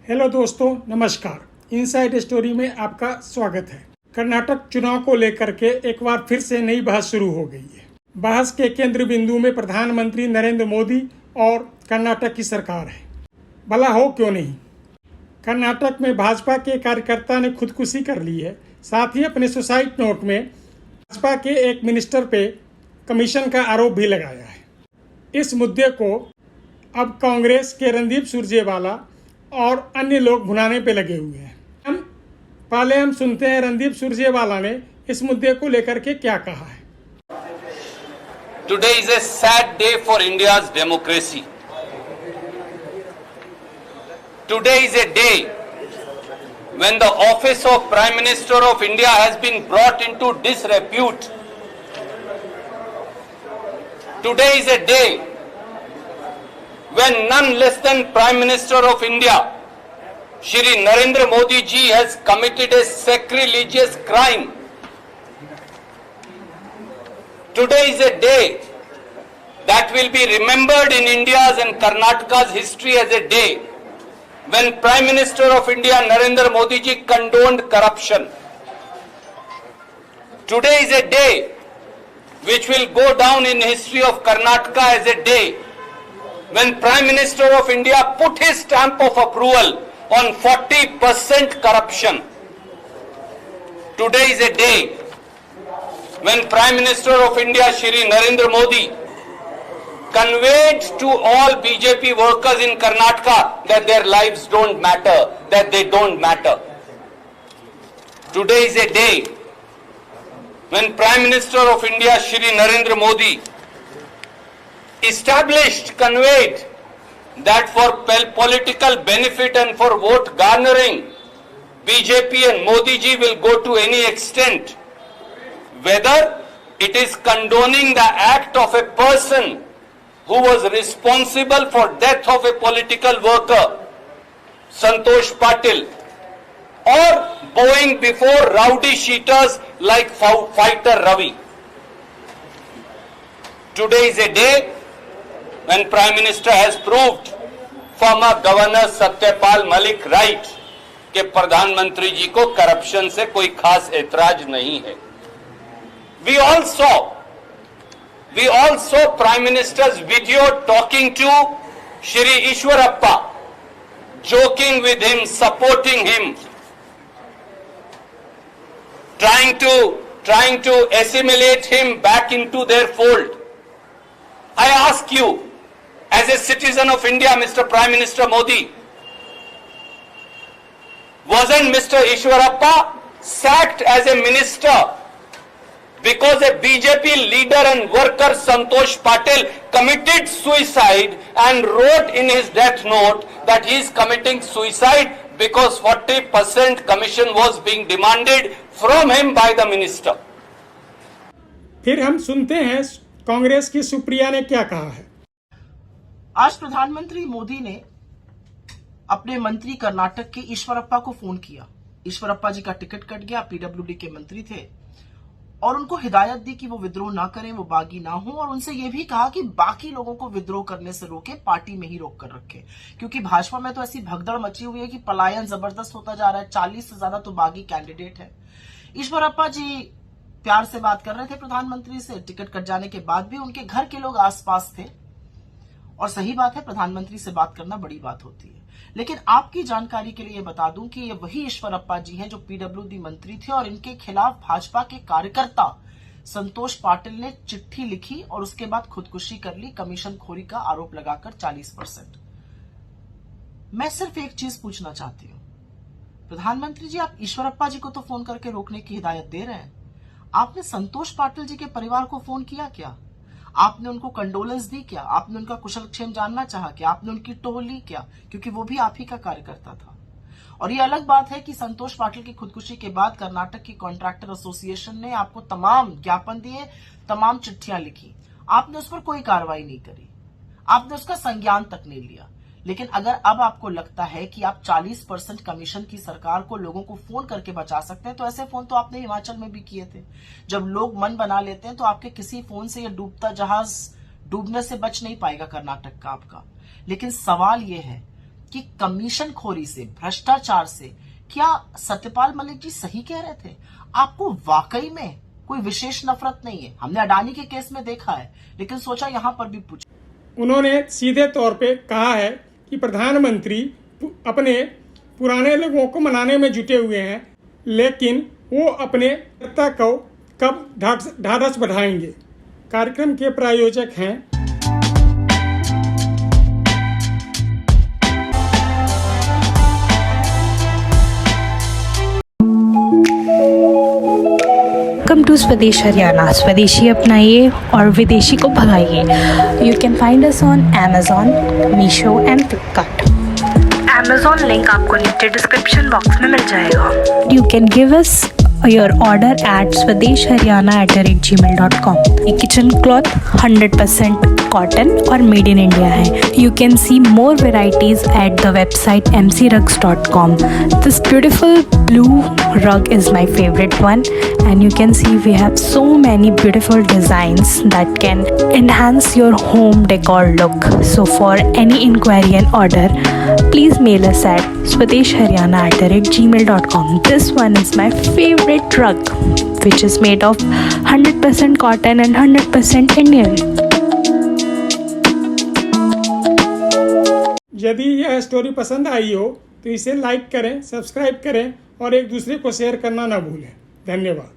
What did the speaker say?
Hello दोस्तों, नमस्कार। Inside story में आपका स्वागत है। कर्नाटक चुनाव को लेकर के एक बार फिर से नई बहस शुरू हो गई है। बहस के केंद्र बिंदु में प्रधानमंत्री नरेंद्र मोदी और कर्नाटक की सरकार है। भला हो क्यों नहीं। कर्नाटक में भाजपा के कार्यकर्ता ने खुदकुशी कर ली है। साथ ही अपने सुसाइड नोट में भाजपा के एक मिनिस्टर पे कमीशन का आरोप भी लगाया है। इस मुद्दे को अब कांग्रेस के रणदीप सुरजेवाला और अन्य लोग भुनाने पे लगे हुए हैं। पहले हम सुनते हैं रणदीप सुरजेवाला ने इस मुद्दे को लेकर के क्या कहा है। Today is a sad day for India's democracy. Today is a day when the office of Prime Minister of India has been brought into disrepute. Today is a day when none less than Prime Minister of India, Shri Narendra Modi ji, has committed a sacrilegious crime. Today is a day that will be remembered in India's and Karnataka's history as a day when Prime Minister of India Narendra Modi ji condoned corruption. Today is a day which will go down in history of Karnataka as a day when Prime Minister of India put his stamp of approval on 40% corruption. Today is a day when Prime Minister of India Shri Narendra Modi conveyed to all BJP workers in Karnataka that their lives don't matter, that they don't matter. Today is a day when Prime Minister of India Shri Narendra Modi conveyed that for political benefit and for vote garnering, BJP and Modi ji will go to any extent, whether it is condoning the act of a person who was responsible for death of a political worker, Santosh Patil, or bowing before rowdy cheaters like fighter Ravi. Today is a day when Prime Minister has proved former Governor Satyapal Malik right कि प्रधानमंत्री जी को corruption से कोई खास ऐतराज नहीं है. We all saw Prime Minister's video talking to Shri Ishwarappa, joking with him, supporting him, trying to assimilate him back into their fold. I ask you, as a citizen of India, Mr. Prime Minister Modi, wasn't Mr. Ishwarappa sacked as a minister because a BJP leader and worker Santosh Patil committed suicide and wrote in his death note that he is committing suicide because 40% commission was being demanded from him by the minister. फिर हम सुनते हैं कांग्रेस की सुप्रिया ने क्या कहा है। आज प्रधानमंत्री मोदी ने अपने मंत्री कर्नाटक के ईश्वरप्पा को फोन किया। ईश्वरप्पा जी का टिकट कट गया, पीडब्ल्यूडी के मंत्री थे, और उनको हिदायत दी कि वो विद्रोह ना करें, वो बागी ना हो, और उनसे ये भी कहा कि बाकी लोगों को विद्रोह करने से रोके, पार्टी में ही रोक कर रखे, क्योंकि भाजपा में तो ऐसी भगदड़ मची हुई है कि पलायन जबरदस्त होता जा रहा है। 40 से ज्यादा तो बागी कैंडिडेट है। ईश्वरप्पा जी प्यार से बात कर रहे थे प्रधानमंत्री से। टिकट कट जाने के बाद भी उनके घर के लोग आसपास थे, और सही बात है, प्रधानमंत्री से बात करना बड़ी बात होती है। लेकिन आपकी जानकारी के लिए बता दूं कि ये वही ईश्वरप्पा जी हैं जो पीडब्ल्यूडी मंत्री थे, और इनके खिलाफ भाजपा के कार्यकर्ता संतोष पाटिल ने चिट्ठी लिखी और उसके बाद खुदकुशी कर ली, कमीशन खोरी का आरोप लगाकर 40%। मैं सिर्फ एक चीज पूछना चाहती हूं, प्रधानमंत्री जी, आप ईश्वरप्पा जी को तो फोन करके रोकने की हिदायत दे रहे हैं, आपने संतोष पाटिल जी के परिवार को फोन किया क्या? आपने उनको कंडोलेंस दी क्या? आपने उनका कुशलक्षेम जानना चाहा क्या? आपने उनकी टोह ली क्या? क्योंकि वो भी आप ही का कार्यकर्ता था। और ये अलग बात है कि संतोष पाटिल की खुदकुशी के बाद कर्नाटक की कॉन्ट्रैक्टर एसोसिएशन ने आपको तमाम ज्ञापन दिए, तमाम चिट्ठियां लिखी, आपने उस पर कोई कार्रवाई नहीं करी, आपने उसका संज्ञान तक नहीं लिया। लेकिन अगर अब आपको लगता है कि आप 40% कमीशन की सरकार को लोगों को फोन करके बचा सकते हैं, तो ऐसे फोन तो आपने हिमाचल में भी किए थे। जब लोग मन बना लेते हैं तो आपके किसी फोन से ये डूबता जहाज डूबने से बच नहीं पाएगा कर्नाटक का आपका। लेकिन सवाल ये है कि कमीशन खोरी से, भ्रष्टाचार से, क्या सत्यपाल मलिक जी सही कह रहे थे? आपको वाकई में कोई विशेष नफरत नहीं है? हमने अडानी के केस में देखा है, लेकिन सोचा यहां पर भी पूछा। उन्होंने सीधे तौर पे कहा है कि प्रधानमंत्री अपने पुराने लोगों को मनाने में जुटे हुए हैं, लेकिन वो अपने सत्ता को कब ढाढ़स बढ़ाएंगे। कार्यक्रम के प्रायोजक हैं वेलकम टू स्वदेश हरियाणा। स्वदेशी अपनाइए और विदेशी को भगाइए। You can find us on Amazon, Meesho and Flipkart. Amazon link आपको नीचे डिस्क्रिप्शन बॉक्स में मिल जाएगा। You can give us your order at swadeshharyana@gmail.com। ये किचन क्लॉथ 100% कॉटन और मेड इन इंडिया है। You can see more varieties at the website mcrugs.com। This beautiful blue rug is my favorite one, and you can see we have so many beautiful designs that can enhance your home decor look. So for any inquiry and order, please mail us at swadeshharyana@gmail.com. This one is my favorite rug, which is made of 100% cotton and 100% Indian. यदि यह story पसंद आई हो तो इसे like करें, subscribe करें और एक दूसरे को शेयर करना ना भूलें। धन्यवाद।